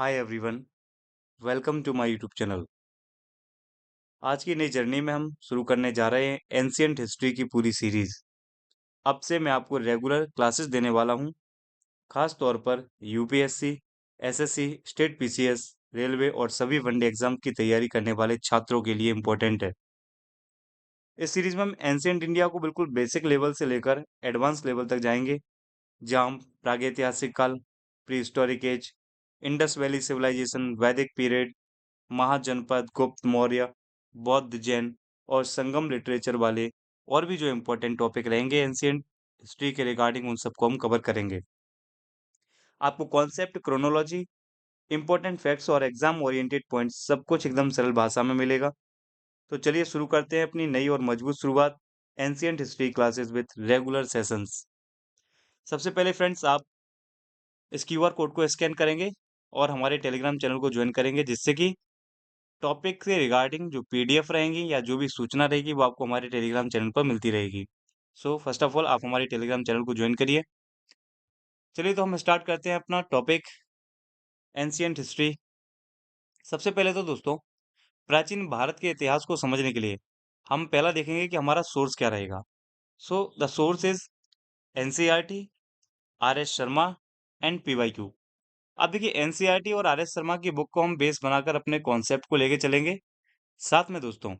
Hi everyone, welcome to my YouTube channel. आज की नई जर्नी में हम शुरू करने जा रहे हैं एंशिएंट हिस्ट्री की पूरी सीरीज। अब से मैं आपको रेगुलर क्लासेस देने वाला हूं, खास तौर पर UPSC, SSC, state PCS, railway और सभी वनडे एग्जाम की तैयारी करने वाले छात्रों के लिए इम्पोर्टेंट है। इस सीरीज में हम एंशिएंट इंडिया को बिल्कुल बेसिक लेवल से लेकर एडवांस लेवल तक जाएंगे, जहाँ हम प्रागैतिहासिक काल, prehistoric age, Indus valley civilization, Vedic period, Mahajanapada, Gupta Maurya, बौद्ध, जैन और संगम लिटरेचर वाले और भी जो इम्पोर्टेंट टॉपिक रहेंगे एंशियंट हिस्ट्री के रिगार्डिंग, उन सबको हम कवर करेंगे। आपको कॉन्सेप्ट, क्रोनोलॉजी, इंपॉर्टेंट फैक्ट्स और एग्जाम ओरिएंटेड पॉइंट्स सब कुछ एकदम सरल भाषा में मिलेगा। तो चलिए शुरू करते हैं अपनी नई और मजबूत शुरुआत ancient history classes with regular sessions. सबसे पहले फ्रेंड्स, आप इस क्यूआर कोड को स्कैन करेंगे और हमारे टेलीग्राम चैनल को ज्वाइन करेंगे, जिससे कि टॉपिक से रिगार्डिंग जो पीडीएफ रहेंगी या जो भी सूचना रहेगी वो आपको हमारे टेलीग्राम चैनल पर मिलती रहेगी। सो फर्स्ट ऑफ ऑल आप हमारे टेलीग्राम चैनल को ज्वाइन करिए। चलिए तो हम स्टार्ट करते हैं अपना टॉपिक एंशियंट हिस्ट्री। सबसे पहले तो दोस्तों, प्राचीन भारत के इतिहास को समझने के लिए हम पहला देखेंगे कि हमारा सोर्स क्या रहेगा। So the source is NCERT, R S Sharma and PYQ. अब देखिए, एनसीईआरटी और आर एस शर्मा की बुक को हम बेस बनाकर अपने कॉन्सेप्ट को लेके चलेंगे। साथ में दोस्तों,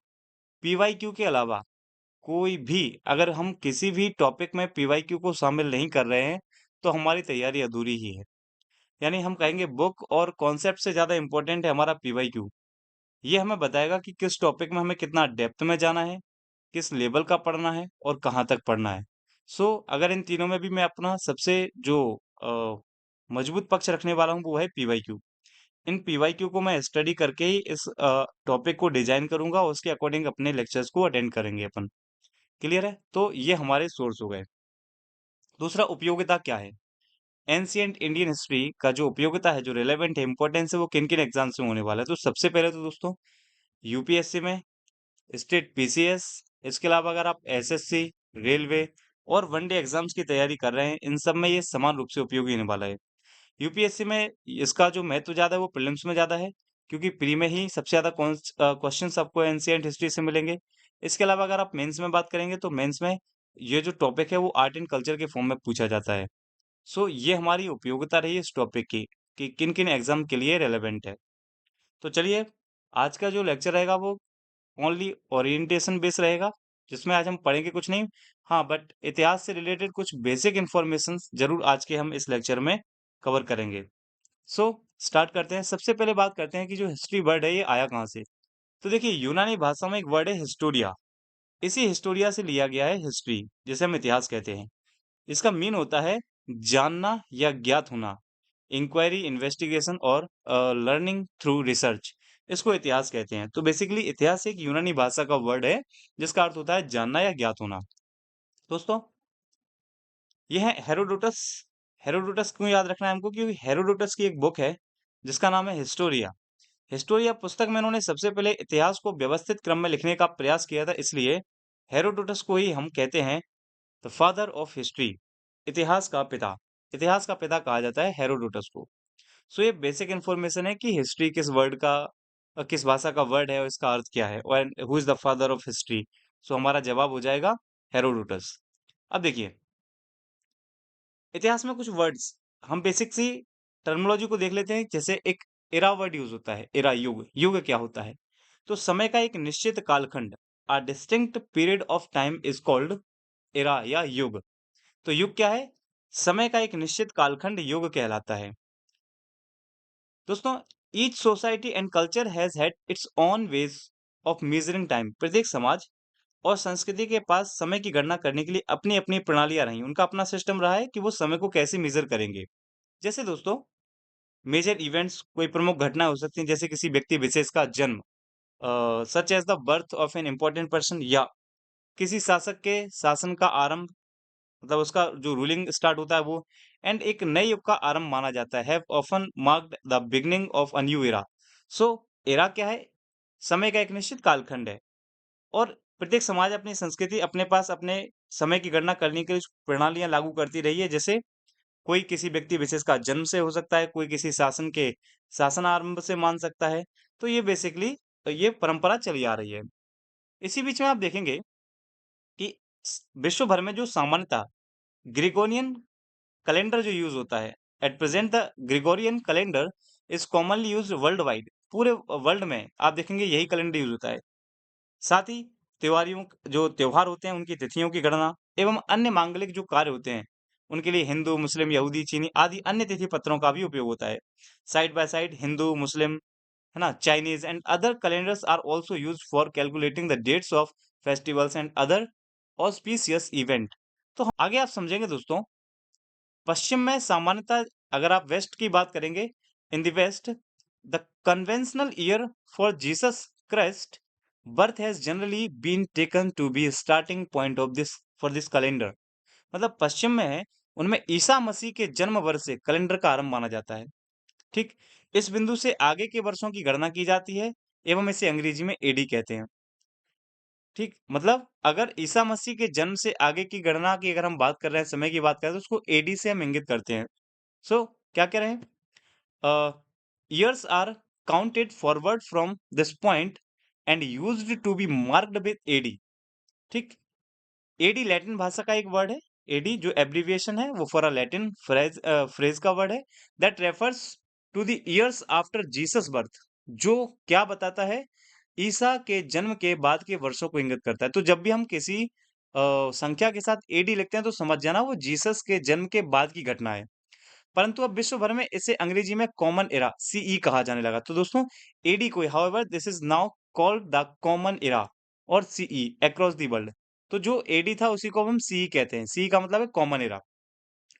पीवाईक्यू के अलावा कोई भी, अगर हम किसी भी टॉपिक में पीवाईक्यू को शामिल नहीं कर रहे हैं, तो हमारी तैयारी अधूरी ही है। यानी हम कहेंगे बुक और कॉन्सेप्ट से ज़्यादा इम्पोर्टेंट है हमारा पीवाईक्यू। ये हमें बताएगा कि किस टॉपिक में हमें कितना डेप्थ में जाना है, किस लेवल का पढ़ना है और कहाँ तक पढ़ना है। सो अगर इन तीनों में भी मैं अपना सबसे जो मजबूत पक्ष रखने वाला हूँ वो है पीवाईक्यू। इन पीवाईक्यू को मैं स्टडी करके ही इस टॉपिक को डिजाइन करूंगा, उसके अकॉर्डिंग अपने लेक्चर्स को अटेंड करेंगे अपन। क्लियर है? तो ये हमारे सोर्स हो गए। दूसरा, उपयोगिता क्या है? एंशियंट इंडियन हिस्ट्री का जो उपयोगिता है, जो रिलेवेंट है, इंपॉर्टेंस है, वो किन किन एग्जाम्स में होने वाला है। तो सबसे पहले तो दोस्तों, यूपीएससी में, स्टेट पीसीएस, इसके अलावा अगर आप एसएससी, रेलवे और वनडे एग्जाम्स की तैयारी कर रहे हैं, इन सब में ये समान रूप से उपयोगी होने वाला है। यूपीएससी में इसका जो महत्व ज्यादा है वो प्रीलिम्स में ज्यादा है, क्योंकि प्री में ही सबसे ज्यादा क्वेश्चंस आपको एंशियंट हिस्ट्री से मिलेंगे। इसके अलावा अगर आप मेंस में बात करेंगे, तो मेंस में ये जो टॉपिक है वो आर्ट एंड कल्चर के फॉर्म में पूछा जाता है। सो ये हमारी उपयोगिता रही इस टॉपिक की कि किन किन एग्जाम के लिए रेलेवेंट है। तो चलिए, आज का जो लेक्चर रहेगा वो ओनली ओरिएंटेशन बेस रहेगा, जिसमें आज हम पढ़ेंगे कुछ नहीं। हाँ, बट इतिहास से रिलेटेड कुछ बेसिक इंफॉर्मेशन जरूर आज के हम इस लेक्चर में कवर करेंगे। सो स्टार्ट करते हैं। सबसे पहले बात करते हैं कि जो हिस्ट्री वर्ड है ये आया कहाँ से। तो देखिए, यूनानी भाषा में एक वर्ड है हिस्टोरिया। इसी हिस्टोरिया से लिया गया है हिस्ट्री, जिसे हम इतिहास कहते हैं। इसका मीन होता है जानना या ज्ञात होना, इंक्वायरी, इन्वेस्टिगेशन और लर्निंग थ्रू रिसर्च। इसको इतिहास कहते हैं। तो बेसिकली इतिहास एक यूनानी भाषा का वर्ड है, जिसका अर्थ होता है जानना या ज्ञात होना। दोस्तों, यह है हेरोडोटस। हेरोडोटस क्यों याद रखना है हमको? क्योंकि हेरोडोटस की एक बुक है जिसका नाम है हिस्टोरिया। हिस्टोरिया पुस्तक में उन्होंने सबसे पहले इतिहास को व्यवस्थित क्रम में लिखने का प्रयास किया था, इसलिए हेरोडोटस को ही हम कहते हैं द फादर ऑफ हिस्ट्री, इतिहास का पिता। इतिहास का पिता कहा जाता है हेरोडोटस को। सो ये बेसिक इन्फॉर्मेशन है कि हिस्ट्री किस वर्ड का, किस भाषा का वर्ड है और इसका अर्थ क्या है, और who is the father of history. So हमारा जवाब हो जाएगा हेरोडोटस। अब देखिए, इतिहास में कुछ वर्ड्स, हम बेसिक सी टर्मिनोलॉजी को देख लेते हैं। जैसे एक एरा वर्ड यूज होता है, एरा, युग। युग क्या होता है? तो समय का एक निश्चित कालखंड, a distinct period of time is called era या युग। तो युग क्या है? समय का एक निश्चित कालखंड युग कहलाता है। दोस्तों, each society and culture has had its own ways of measuring time. प्रत्येक समाज और संस्कृति के पास समय की गणना करने के लिए अपनी अपनी प्रणालियां रही, उनका अपना सिस्टम रहा है कि वो समय को कैसे मेजर करेंगे। जैसे दोस्तों, मेजर इवेंट्स, कोई प्रमुख घटना हो सकती है, जैसे किसी व्यक्ति विशेष का जन्म, such as the birth of an important person, या किसी शासक के शासन का आरंभ, मतलब उसका जो रूलिंग स्टार्ट होता है वो, एंड एक नए युग का आरंभ माना जाता है, have often marked the beginning of a new era. So era क्या है? समय का एक निश्चित कालखंड है, और प्रत्येक समाज अपनी संस्कृति, अपने पास अपने समय की गणना करने के लिए प्रणालियां लागू करती रही है। जैसे कोई किसी व्यक्ति विशेष का जन्म से हो सकता है, कोई किसी शासन के शासनारंभ से मान सकता है। तो ये बेसिकली ये परंपरा चली आ रही है। इसी बीच में आप देखेंगे कि विश्व भर में जो सामान्यतः ग्रिगोरियन कैलेंडर जो यूज होता है, at present the Gregorian calendar is commonly used world wide. पूरे वर्ल्ड में आप देखेंगे यही कैलेंडर यूज होता है। साथ ही त्योहारियों जो त्योहार होते हैं उनकी तिथियों की गणना एवं अन्य मांगलिक जो कार्य होते हैं उनके लिए हिंदू, मुस्लिम, यहूदी, चीनी आदि अन्य तिथि पत्रों का भी उपयोग होता है। Side by side Hindu, Muslim, है ना, Chinese and other calendars are also used for calculating the dates of festivals and other auspicious event. तो आगे आप समझेंगे दोस्तों, पश्चिम में सामान्यतः अगर आप वेस्ट की बात करेंगे, in the west the conventional year for Jesus Christ birth has generally been taken to be starting point of this for this calendar. मतलब पश्चिम में है, उनमें ईसा मसीह के जन्म वर्ष से कैलेंडर का आरंभ माना जाता है। ठीक, इस बिंदु से आगे के वर्षों की गणना की जाती है एवं इसे अंग्रेजी में एडी कहते हैं। ठीक, मतलब अगर ईसा मसीह के जन्म से आगे की गणना की अगर हम बात कर रहे हैं, समय की बात करें तो उसको एडी से हम इंगित करते हैं। सो क्या कह रहे हैं, years are counted forward from this point and used to be marked with AD। ठीक, एडी लैटिन भाषा का एक वर्ड है। एडी जो एब्रिविएशन है वो फॉर अ लैटिन फ्रेज का वर्ड है that refers to the years after Jesus birth, जो क्या बताता है, ईसा के जन्म के बाद के वर्षों को इंगित करता है। तो जब भी हम किसी संख्या के साथ एडी लिखते हैं तो समझ जाना वो जीसस के जन्म के बाद की घटना है। परंतु अब विश्व भर में इसे अंग्रेजी में कॉमन एरा सीई कहा जाने लगा। तो दोस्तों एडी को however this is now called the common era और सीई अक्रॉस द वर्ल्ड। तो जो एडी था उसी को हम सीई कहते हैं। सीई का मतलब है common era.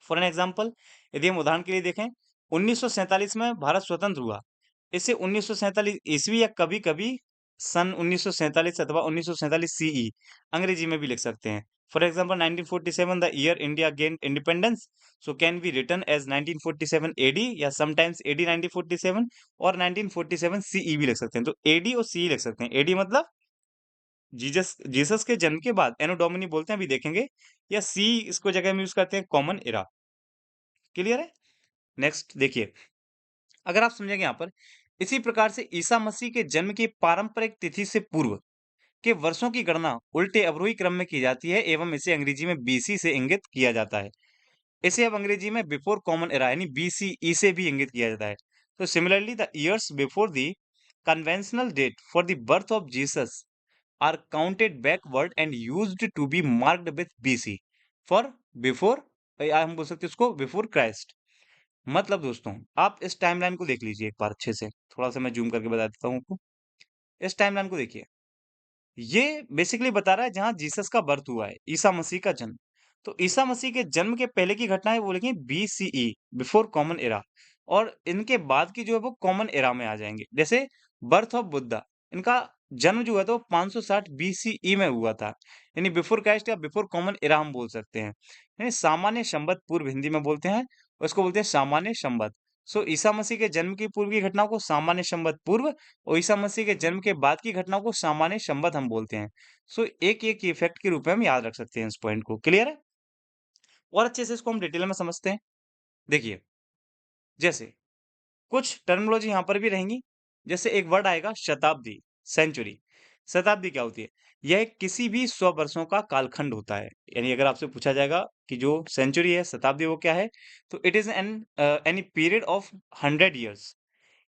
For an example, यदि हम उदाहरण के लिए देखें, 1947 में भारत स्वतंत्र हुआ। इसे 1947 ईस्वी या कभी कभी सन 1947 अथवा 1947 सीई अंग्रेजी में भी लिख सकते हैं। For example 1947 the year India gain independence, so can be written as 1947 AD या समटाइम्स एडी 1947 और 1947 सीई भी लिख सकते हैं। तो एडी और सीई लिख सकते हैं। एडी मतलब जीसस जीसस के जन्म के बाद, एनो डोमिनी बोलते हैं, अभी देखेंगे, या सी इसको जगह में यूज करते हैं कॉमन एरा। क्लियर है? नेक्स्ट देखिए, अगर आप समझेंगे यहाँ पर, इसी प्रकार से ईसा मसीह के जन्म की पारंपरिक तिथि से पूर्व के वर्षों की गणना उल्टे अवरोही क्रम में की जाती है एवं इसे अंग्रेजी में बीसी से इंगित किया जाता है। इसे अब अंग्रेजी में बिफोर कॉमन एरा यानी बीसीई से भी इंगित किया जाता है। तो similarly the years before the conventional date for the birth of Jesus are counted backward and used to be marked with BC for before, या हम बोल सकते हैं उसको बिफोर क्राइस्ट। मतलब दोस्तों आप इस टाइमलाइन को देख लीजिए एक बार अच्छे से, थोड़ा सा मैं जूम करके बता देता हूँ आपको। इस टाइमलाइन को देखिए, ये बेसिकली बता रहा है जहां जीसस का बर्थ हुआ है, ईसा मसीह का जन्म। तो ईसा मसीह के जन्म के पहले की घटना है वो लिखिए बीसीई, बिफोर कॉमन एरा, और इनके बाद की जो है वो कॉमन एरा में आ जाएंगे। जैसे बर्थ ऑफ बुद्धा, इनका जन्म जो है तो 560 बीसीई में हुआ था, यानी बिफोर क्राइस्ट या बिफोर कॉमन एरा हम बोल सकते हैं। यानी सामान्य संवत पूर्व हिंदी में बोलते हैं, उसको बोलते हैं सामान्य संवत। सो ईसा मसीह के जन्म की पूर्व की घटना को सामान्य संवत पूर्व और ईसा मसीह के जन्म के बाद की घटनाओं को सामान्य संवत हम बोलते हैं। सो एक इफेक्ट के रूप में हम याद रख सकते हैं इस पॉइंट को। क्लियर है? और अच्छे से इसको हम डिटेल में समझते हैं। देखिए, जैसे कुछ टर्मिनोलॉजी यहाँ पर भी रहेंगी। जैसे एक वर्ड आएगा शताब्दी, सेंचुरी। शताब्दी क्या होती है? यह किसी भी 100 वर्षों का कालखंड होता है। यानी अगर आपसे पूछा जाएगा कि जो सेंचुरी है, शताब्दी, वो क्या है, तो it is an any period of 100 years.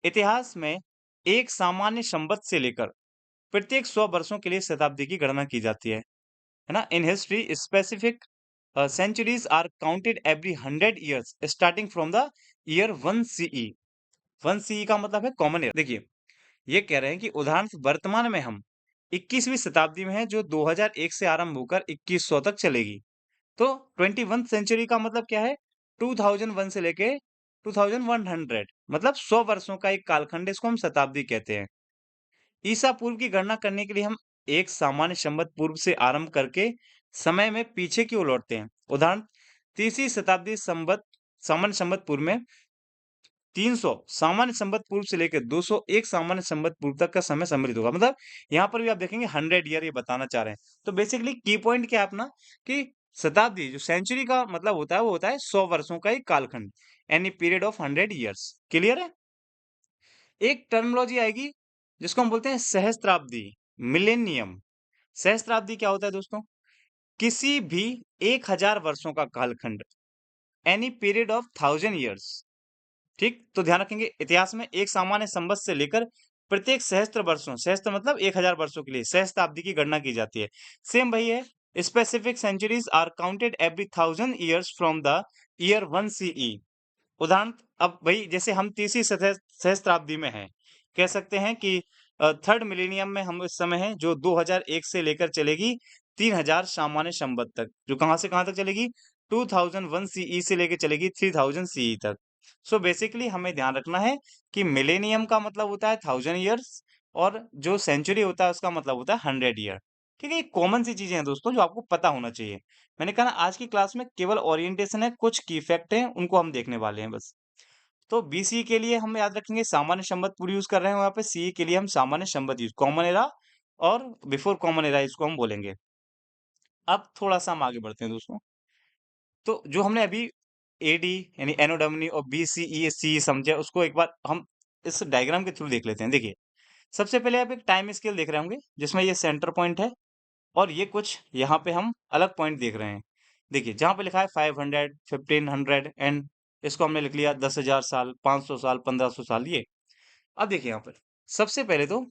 इतिहास में एक सामान्य संवत से लेकर प्रत्येक 100 वर्षों के लिए शताब्दी की गणना की जाती है ना। In history specific centuries are counted every 100 years starting from the year 1 CE। 1 CE का मतलब है कॉमन एरा। देखिए, ये कह रहे हैं कि उदाहरण से वर्तमान में हम 21वीं शताब्दी में है जो 2001 से आरंभ होकर 2100 तक चलेगी। तो 21th सेंचुरी का मतलब क्या है? 2001 से लेके 2100, मतलब 100 वर्षों का एक कालखंड है, इसको हम शताब्दी कहते हैं। ईसा पूर्व की गणना करने के लिए हम एक सामान्य संवत पूर्व से आरंभ करके समय में पीछे की ओर लौटते हैं। उदाहरण, तीसरी शताब्दी संवत सामान्य संवत पूर्व में 300 सामान्य संवत पूर्व से लेकर 201 सामान्य संवत पूर्व तक का समय सम्मिलित होगा। मतलब यहाँ पर भी आप देखेंगे 100 ईयर ये बताना चाह रहे हैं। तो बेसिकली की पॉइंट क्या है अपना, कि शताब्दी जो सेंचुरी का मतलब होता है वो होता है 100 वर्षों का एक कालखंड, any period of 100 years. Clear है? एक टर्मिनोलॉजी आएगी जिसको हम बोलते हैं सहस्त्राब्दी, मिलेनियम। सहस्त्राब्दी क्या होता है दोस्तों? किसी भी 1000 वर्षों का कालखंड, एनी पीरियड ऑफ 1000 ईयर्स। ठीक, तो ध्यान रखेंगे इतिहास में एक सामान्य संवत से लेकर प्रत्येक सहस्त्र वर्षों, सहस्त्र मतलब 1000 वर्षों के लिए सहस्त्राब्दी की गणना की जाती है। सेम वही है, specific centuries are counted every 1000 years from the year 1 CE. उदाहरण, अब वही जैसे हम तीसरी सहस्त्राब्दी में हैं, कह सकते हैं कि थर्ड मिलेनियम में हम इस समय हैं, जो 2001 से लेकर चलेगी 3000 सामान्य संवत तक, जो कहाँ से कहाँ तक चलेगी? 2001 सीई से लेकर चलेगी 3000 सीई तक। सो बेसिकली हमें ध्यान रखना है कि मिलेनियम का मतलब होता है 1000 ईयर्स, और जो सेंचुरी होता है उसका मतलब होता है 100 ईयर। ठीक है, ये कॉमन सी चीजें हैं दोस्तों जो आपको पता होना चाहिए। मैंने कहा ना, आज की क्लास में केवल ओरिएंटेशन है, कुछ की फैक्ट हैं उनको हम देखने वाले हैं बस। तो बीसी के लिए हम याद रखेंगे सामान्य संवत पूरी यूज कर रहे हैं, वहां पे सी के लिए हम सामान्य संवत यूज, कॉमन एरा और बिफोर कॉमन एरा इसको हम बोलेंगे। अब थोड़ा सा हम आगे बढ़ते हैं दोस्तों। तो जो हमने अभी एडी यानी एनो डोमिनी और बीसीई सी समझा, उसको एक बार हम इस डायग्राम के थ्रू देख लेते हैं। देखिए, सबसे पहले आप एक टाइम स्केल देख रहे होंगे जिसमें ये सेंटर पॉइंट है, और ये कुछ यहाँ पे हम अलग पॉइंट देख रहे हैं। देखिए, जहाँ पे लिखा है 500, 1500 एंड इसको हमने लिख लिया 10,000 साल, 500 साल, 1500 साल। ये अब देखिए यहाँ पर सबसे पहले तो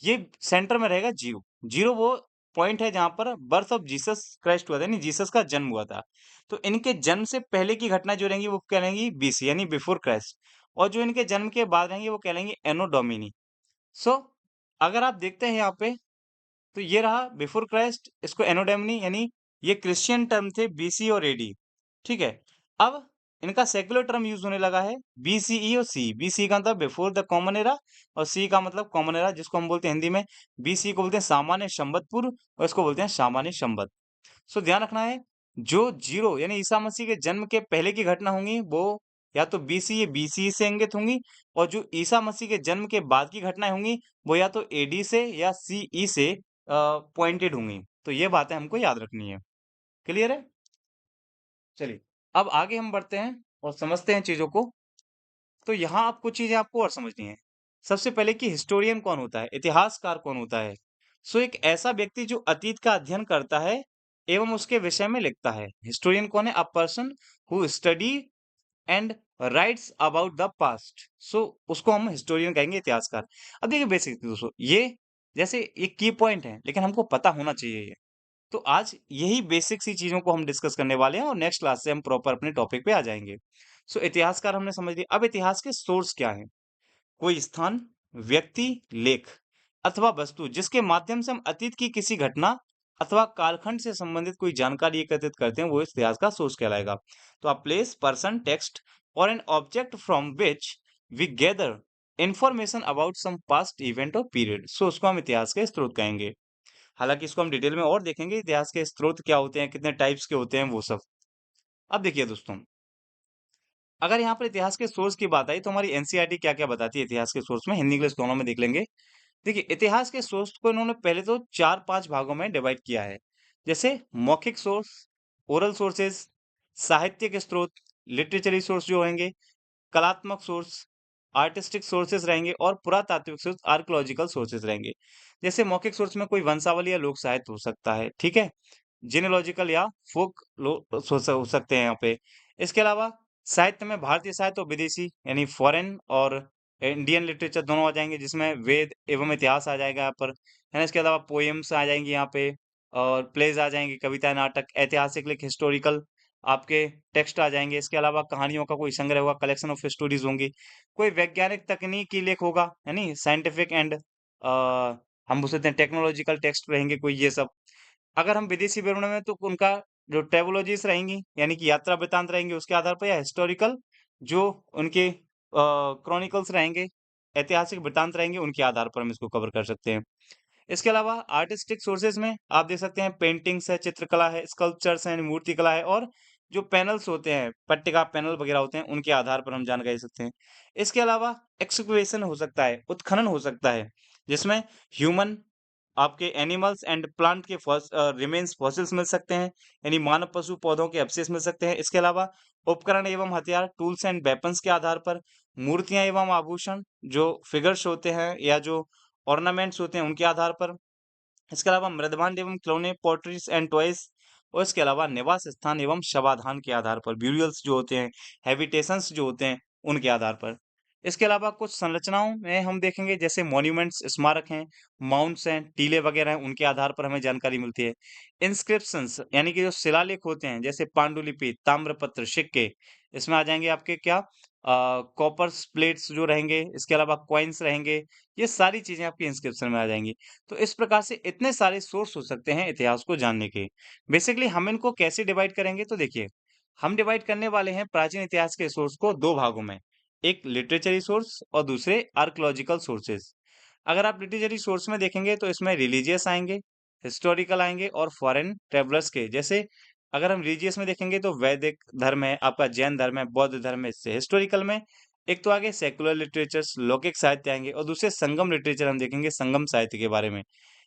ये सेंटर में रहेगा जीरो। जीरो वो पॉइंट है जहां पर बर्थ ऑफ जीसस क्राइस्ट हुआ था, यानी जीसस का जन्म हुआ था। तो इनके जन्म से पहले की घटना जो रहेंगी वो कहलाएंगी बीसी यानी बिफोर क्राइस्ट, और जो इनके जन्म के बाद रहेंगी वो कहलाएंगी एनो डोमिनी। सो अगर आप देखते हैं यहाँ पे, तो ये रहा बिफोर क्राइस्ट, इसको एनो डोमिनी, यानी ये क्रिश्चियन टर्म थे बीसी और एडी। ठीक है, अब इनका सेक्युलर टर्म यूज होने लगा है बीसीई और सी। बीसी का मतलब बिफोर द कॉमन एरा, और सी का मतलब कॉमन एरा, जिसको हम बोलते हैं हिंदी में, बीसी को बोलते हैं सामान्य संवत पूर्व, और इसको बोलते हैं सामान्य संवत। सो ध्यान रखना है, जो जीरो यानी ईसा मसीह के जन्म के पहले की घटना होंगी वो या तो बीसी या बीसी से इंगित होंगी, और जो ईसा मसीह के जन्म के बाद की घटनाएं होंगी वो या तो एडी से या सीई से पॉइंटेड होंगी। तो ये बातें हमको याद रखनी है। क्लियर है? चलिए, अब आगे हम बढ़ते हैं और समझते हैं चीजों को। तो यहाँ आप कुछ चीजें आपको और समझनी है। सबसे पहले कि हिस्टोरियन कौन होता है, इतिहासकार कौन होता है? सो एक ऐसा व्यक्ति जो अतीत का अध्ययन करता है एवं उसके विषय में लिखता है। हिस्टोरियन कौन है? A person who study and writes about the past. So उसको हम हिस्टोरियन कहेंगे, इतिहासकार। अब देखिए बेसिक दोस्तों, ये जैसे ये की पॉइंट है लेकिन हमको पता होना चाहिए ये। तो आज यही बेसिक सी चीजों को हम डिस्कस करने वाले हैं, और नेक्स्ट क्लास से हम प्रॉपर अपने टॉपिक पे आ जाएंगे। सो इतिहासकार हमने समझ लिया। अब इतिहास के सोर्स क्या है? कोई स्थान, व्यक्ति, लेख अथवा वस्तु जिसके माध्यम से हम अतीत की किसी घटना अथवा कालखंड से संबंधित कोई जानकारी एकत्रित करते हैं, वो इतिहास का सोर्स कहलाएगा। तो आप प्लेस, पर्सन, टेक्स्ट और an object from which we gather information about some past event और पीरियड, सो उसको हम इतिहास के स्रोत कहेंगे। हालांकि इसको हम डिटेल में और देखेंगे, इतिहास के स्रोत क्या होते हैं, कितने टाइप्स के होते हैं, वो सब। अब देखिए दोस्तों, अगर यहाँ पर इतिहास के सोर्स की बात आई तो हमारी एनसीईआरटी क्या क्या बताती है इतिहास के सोर्स में, हिंदी इंग्लिश दोनों में देख लेंगे। देखिए, इतिहास के सोर्स को इन्होंने पहले तो 4-5 भागों में डिवाइड किया है। जैसे मौखिक सोर्स, ओरल सोर्सेज, साहित्यिक स्रोत, लिटरेचरी सोर्स जो होंगे, कलात्मक सोर्स, आर्टिस्टिक सोर्सेज रहेंगे, और पुरातात्विक सोर्स, आर्कियोलॉजिकल सोर्सेज रहेंगे। जैसे मौखिक सोर्स में कोई वंशावली या लोक साहित्य हो सकता है, ठीक है, जिनेलॉजिकल या फोक हो सकते हैं यहाँ पे। इसके अलावा साहित्य में भारतीय साहित्य और विदेशी यानी फॉरेन और इंडियन लिटरेचर दोनों आ जाएंगे, जिसमें वेद एवं इतिहास आ जाएगा यहाँ पर, है ना। इसके अलावा पोएम्स आ जाएंगी यहाँ पे, और प्लेज आ जाएंगे, कविता, नाटक, ऐतिहासिक लेख, हिस्टोरिकल आपके टेक्स्ट आ जाएंगे। इसके अलावा कहानियों का कोई संग्रह होगा, कलेक्शन ऑफ स्टोरीज होंगी। कोई वैज्ञानिक तकनीकी लेख होगा, यानी साइंटिफिक एंड हम बोल सकते हैं टेक्नोलॉजिकल टेक्स्ट रहेंगे कोई, ये सब। अगर हम विदेशी विवरण में, तो उनका जो ट्रेवोलॉजीज रहेंगी यानी कि यात्रा वृत्तांत रहेंगे उसके आधार पर, या हिस्टोरिकल जो उनके क्रॉनिकल्स रहेंगे, ऐतिहासिक वृत्तांत रहेंगे, उनके आधार पर हम इसको कवर कर सकते हैं। इसके अलावा आर्टिस्टिक सोर्सेज में आप देख सकते हैं पेंटिंग्स है, चित्रकला है, स्कल्पचर्स हैं, मूर्ति कला है, और जो पैनल्स होते हैं, पट्टिका पैनल वगैरह होते हैं, उनके आधार पर हम जानकारी दे सकते हैं। इसके अलावा एक्सकवेशन हो सकता है, उत्खनन हो सकता है, जिसमें ह्यूमन आपके एनिमल्स एंड प्लांट के रिमेन्स फॉसिल्स मिल सकते हैं, यानी मानव पशु पौधों के अवशेष मिल सकते हैं। इसके अलावा उपकरण एवं हथियार, टूल्स एंड वेपन्स के आधार पर, मूर्तियां एवं आभूषण जो फिगर्स होते हैं या जो ऑर्नामेंट्स होते हैं उनके आधार पर, इसके अलावा मृदभांड एवं खिलौने, पोट्रीज एंड टॉयज, और इसके अलावा निवास स्थान एवं शवाधान के आधार पर, ब्यूरियल्स जो होते हैं, हैबिटेशंस जो होते हैं, उनके आधार पर। इसके अलावा कुछ संरचनाओं में हम देखेंगे जैसे मॉन्यूमेंट्स, स्मारक हैं, माउंट्स हैं, टीले वगैरह हैं, उनके आधार पर हमें जानकारी मिलती है। इंस्क्रिप्शंस यानी कि जो शिलालेख होते हैं जैसे पांडुलिपि, ताम्रपत्र, सिक्के, इसमें आ जाएंगे आपके क्या कॉपर्स प्लेट्स जो रहेंगे, इसके अलावा कॉइन्स रहेंगे, ये सारी चीजें आपकी इंस्क्रिप्शन में आ जाएंगी। तो इस प्रकार से इतने सारे सोर्स हो सकते हैं इतिहास को जानने के। बेसिकली हम इनको कैसे डिवाइड करेंगे तो देखिए, हम डिवाइड करने वाले हैं प्राचीन इतिहास के सोर्स को दो भागों में, एक लिटरेचरी सोर्स और दूसरे आर्कियोलॉजिकल सोर्सेज। अगर आप लिटरेचरी सोर्स में देखेंगे तो इसमें रिलीजियस आएंगे, हिस्टोरिकल आएंगे और फॉरेन ट्रेवलर्स के। जैसे अगर हम रिलीजियस में देखेंगे तो वैदिक धर्म है, आपका जैन धर्म है, बौद्ध धर्म है। इससे हिस्टोरिकल में एक तो आगे सेकुलर लिटरेचर्स, लौकिक साहित्य आएंगे, और दूसरे संगम लिटरेचर हम देखेंगे, संगम साहित्य के बारे में।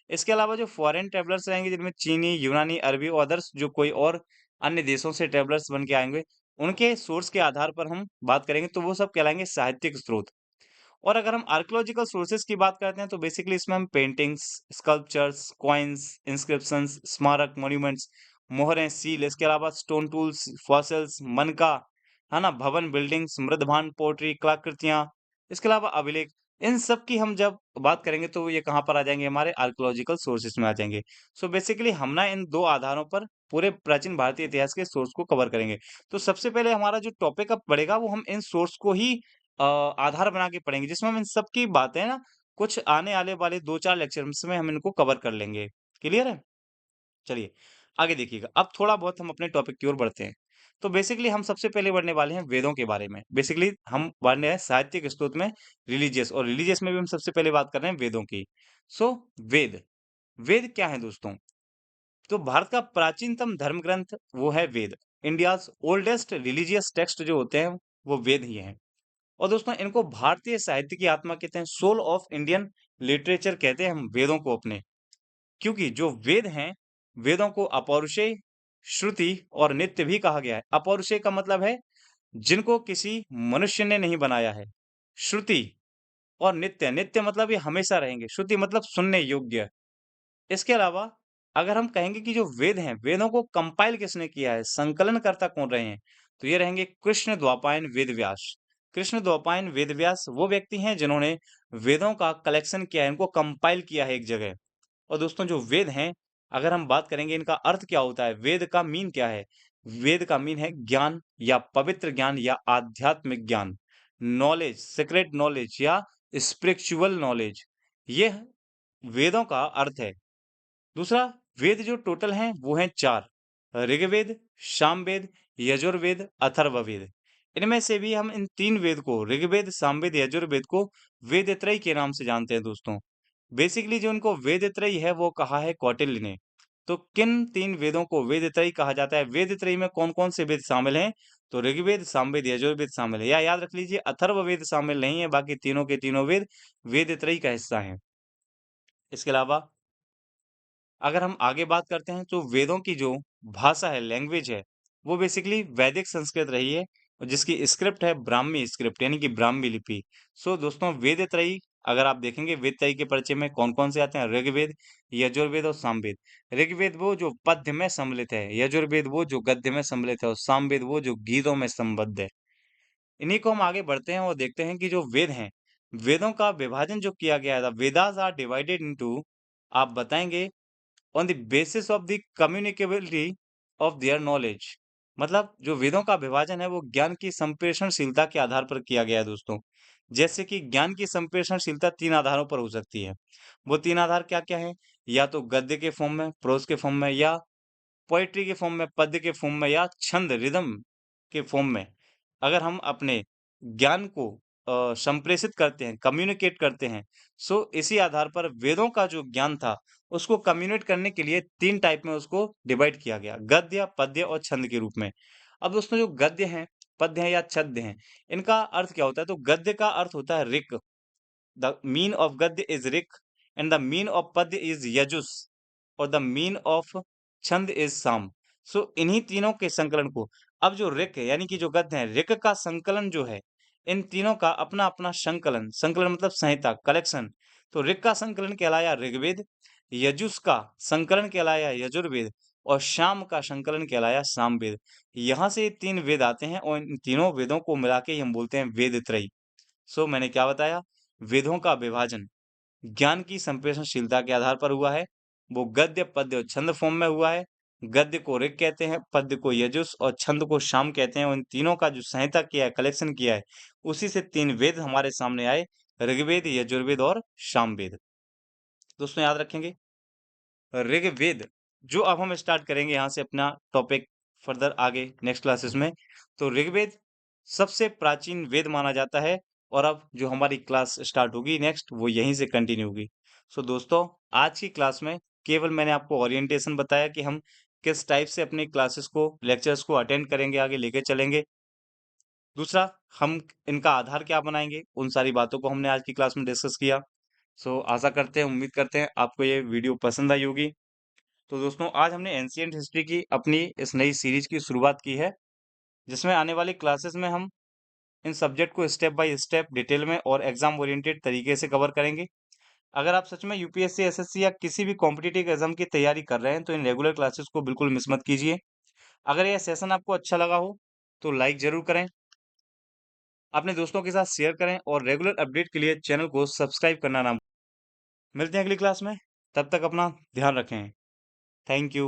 इसके अलावा जो फॉरेन ट्रेवलर्स रहेंगे जिनमें चीनी, यूनानी, अरबी और अदर्स जो कोई और अन्य देशों से ट्रेवलर्स बन के आएंगे, उनके सोर्स के आधार पर हम बात करेंगे तो वो सब कहलाएंगे साहित्यिक स्रोत। और अगर हम आर्कियोलॉजिकल सोर्सेज की बात करते हैं तो बेसिकली इसमें हम पेंटिंग्स, स्कल्पचर्स, कॉइन्स, इंस्क्रिप्शंस, स्मारक, मॉन्यूमेंट्स, मोहरें, सील, इसके अलावा स्टोन टूल्स, फॉसिल्स, मनका, है ना, भवन, बिल्डिंग्स, मृदभांड, पोट्री, कलाकृतियां, इसके अलावा अभिलेख, इन सब की हम जब बात करेंगे तो ये कहाँ पर आ जाएंगे, हमारे आर्कियोलॉजिकल सोर्सेज में आ जाएंगे। सो बेसिकली हम ना इन दो आधारों पर पूरे प्राचीन भारतीय इतिहास के सोर्स को कवर करेंगे। तो सबसे पहले हमारा जो टॉपिक अब पड़ेगा वो हम इन सोर्स को ही आधार बना के पढ़ेंगे, जिसमें हम इन सब की बातें ना कुछ आने आने वाले 2-4 लेक्चर्स में हम इनको कवर कर लेंगे। क्लियर है? चलिए, आगे देखिएगा। अब थोड़ा बहुत हम अपने टॉपिक की ओर बढ़ते हैं। तो बेसिकली हम सबसे पहले पढ़ने वाले हैं वेदों के बारे में। बेसिकली हम पढ़ रहे हैं साहित्यिक स्रोत में रिलीजियस, और रिलीजियस में भी हम सबसे पहले बात कर रहे हैं वेदों की। सो वेद, वेद क्या है दोस्तों? तो भारत का प्राचीनतम धर्म ग्रंथ वो है वेद। इंडियाज़ ओल्डेस्ट रिलीजियस टेक्स्ट जो होते हैं वो वेद ही हैं। और दोस्तों इनको भारतीय साहित्य की आत्मा कहते हैं, सोल ऑफ इंडियन लिटरेचर कहते हैं हम वेदों को अपने। क्योंकि जो वेद हैं, वेदों को अपौरुषेय, श्रुति और नित्य भी कहा गया है। अपौरुषेय का मतलब है जिनको किसी मनुष्य ने नहीं बनाया है। श्रुति और नित्य, नित्य मतलब ये हमेशा रहेंगे, श्रुति मतलब सुनने योग्य। इसके अलावा अगर हम कहेंगे कि जो वेद हैं, वेदों को कंपाइल किसने किया है, संकलनकर्ता कौन रहे हैं, तो ये रहेंगे कृष्ण द्वापायन वेद व्यास। कृष्ण द्वापायन वेद व्यास वो व्यक्ति हैं जिन्होंने वेदों का कलेक्शन किया है, इनको कंपाइल किया है एक जगह। और दोस्तों जो वेद हैं, अगर हम बात करेंगे इनका अर्थ क्या होता है, वेद का मीन क्या है? वेद का मीन है ज्ञान या पवित्र ज्ञान या आध्यात्मिक ज्ञान, नॉलेज, सीक्रेट नॉलेज या स्पिरिचुअल नॉलेज, ये वेदों का अर्थ है। दूसरा, वेद जो टोटल हैं वो हैं 4, ऋग्वेद, सामवेद, यजुर्वेद, अथर्ववेद। इनमें से भी हम इन 3 वेद को, ऋग्वेद, सामवेद, यजुर्वेद को वेदत्रयी के नाम से जानते हैं दोस्तों। बेसिकली जो इनको वेदत्रयी है वो कहा है कौटिल्य ने। तो किन 3 वेदों को वेदत्रयी कहा जाता है? वेदत्रयी में कौन-कौन से वेद शामिल हैं? तो ऋग्वेद, सामवेद, यजुर्वेद शामिल है, या याद रख लीजिए अथर्ववेद शामिल नहीं है, बाकी तीनों के तीनों वेद वेदत्रयी का हिस्सा हैं। इसके अलावा अगर हम आगे बात करते हैं तो वेदों की जो भाषा है, लैंग्वेज है, वो बेसिकली वैदिक संस्कृत रही है, और जिसकी स्क्रिप्ट है ब्राह्मी स्क्रिप्ट यानी कि ब्राह्मी लिपि। सो दोस्तों वेद त्रयी अगर आप देखेंगे, वेद त्रयी के परिचय में कौन-कौन से आते हैं? ऋग्वेद, यजुर्वेद और सामवेद। ऋग्वेद वो जो पद्य में सम्मिलित है, यजुर्वेद वो जो गद्य में सम्मिलित है, और सामवेद वो जो गीतों में संबद्ध है। इन्हीं को हम आगे बढ़ते हैं और देखते हैं कि जो वेद हैं, वेदों का विभाजन जो किया गया था, वेदास आर डिवाइडेड इनटू, आप बताएंगे, on the basis of the communicability of their knowledge. मतलब जो वेदों का विभाजन है वो ज्ञान की संप्रेषणशीलता के आधार पर किया गया है दोस्तों। जैसे कि ज्ञान की संप्रेषणशीलता 3 आधारों पर हो सकती है। वो 3 आधार क्या-क्या हैं? या तो गद्य के फॉर्म में, प्रोज़ के फॉर्म में, या पोएट्री के फॉर्म में, पद्य के फॉर्म में, या छंद रिदम के फॉर्म में। अगर हम अपने ज्ञान को संप्रेषित करते हैं, कम्युनिकेट करते हैं, सो इसी आधार पर वेदों का जो ज्ञान था उसको कम्युनिकेट करने के लिए 3 टाइप में उसको डिवाइड किया गया, गद्य, पद्य और छंद के रूप में। अब दोस्तों जो गद्य हैं, पद्य हैं या छद्य हैं, इनका अर्थ क्या होता है? तो गद्य का अर्थ होता है ऋक। द मीन ऑफ गद्य इज ऋक, एंड द मीन ऑफ पद्य इज यजुस और द मीन ऑफ छंद इज साम। सो इन्हीं तीनों के संकलन को, अब जो ऋक है यानी कि जो गद्य है, ऋक का संकलन जो है, इन तीनों का अपना अपना संकलन, संकलन मतलब संहिता, कलेक्शन। तो ऋक का संकलन कहलाया ऋग्वेद, यजुस का संकलन कहलाया यजुर्वेद और शाम का संकलन कहलाया सामवेद। यहाँ से ये तीन वेद आते हैं और इन तीनों वेदों को मिला के ही हम बोलते हैं वेद त्रयी। सो मैंने क्या बताया, वेदों का विभाजन ज्ञान की संप्रेषणशीलता के आधार पर हुआ है। वो गद्य, पद्य और छंद फॉर्म में हुआ है। गद्य को ऋक कहते हैं, पद्य को यजुस और छंद को शाम कहते हैं। और इन तीनों का जो संहिता किया है, कलेक्शन किया है, उसी से तीन वेद हमारे सामने आए, ऋग्वेद, यजुर्वेद और सामवेद। दोस्तों याद रखेंगे ऋग्वेद, जो अब हम स्टार्ट करेंगे यहाँ से अपना टॉपिक फर्दर आगे नेक्स्ट क्लासेस में। तो ऋग्वेद सबसे प्राचीन वेद माना जाता है और अब जो हमारी क्लास स्टार्ट होगी नेक्स्ट, वो यहीं से कंटिन्यू होगी। सो दोस्तों, आज की क्लास में केवल मैंने आपको ओरिएंटेशन बताया कि हम किस टाइप से अपनी क्लासेस को, लेक्चर्स को अटेंड करेंगे, आगे लेके चलेंगे। दूसरा, हम इनका आधार क्या बनाएंगे, उन सारी बातों को हमने आज की क्लास में डिस्कस किया। सो आशा करते हैं, उम्मीद करते हैं आपको ये वीडियो पसंद आई होगी। तो दोस्तों, आज हमने एंशिएंट हिस्ट्री की अपनी इस नई सीरीज की शुरुआत की है, जिसमें आने वाली क्लासेस में हम इन सब्जेक्ट को स्टेप बाय स्टेप डिटेल में और एग्जाम ओरिएंटेड तरीके से कवर करेंगे। अगर आप सच में यूपीएससी, एसएससी या किसी भी कॉम्पिटिटिव एग्जाम की तैयारी कर रहे हैं, तो इन रेगुलर क्लासेस को बिल्कुल मिस मत कीजिए। अगर यह सेशन आपको अच्छा लगा हो तो लाइक जरूर करें, अपने दोस्तों के साथ शेयर करें और रेगुलर अपडेट के लिए चैनल को सब्सक्राइब करना ना भूलें। मिलते हैं अगली क्लास में, तब तक अपना ध्यान रखें। Thank you.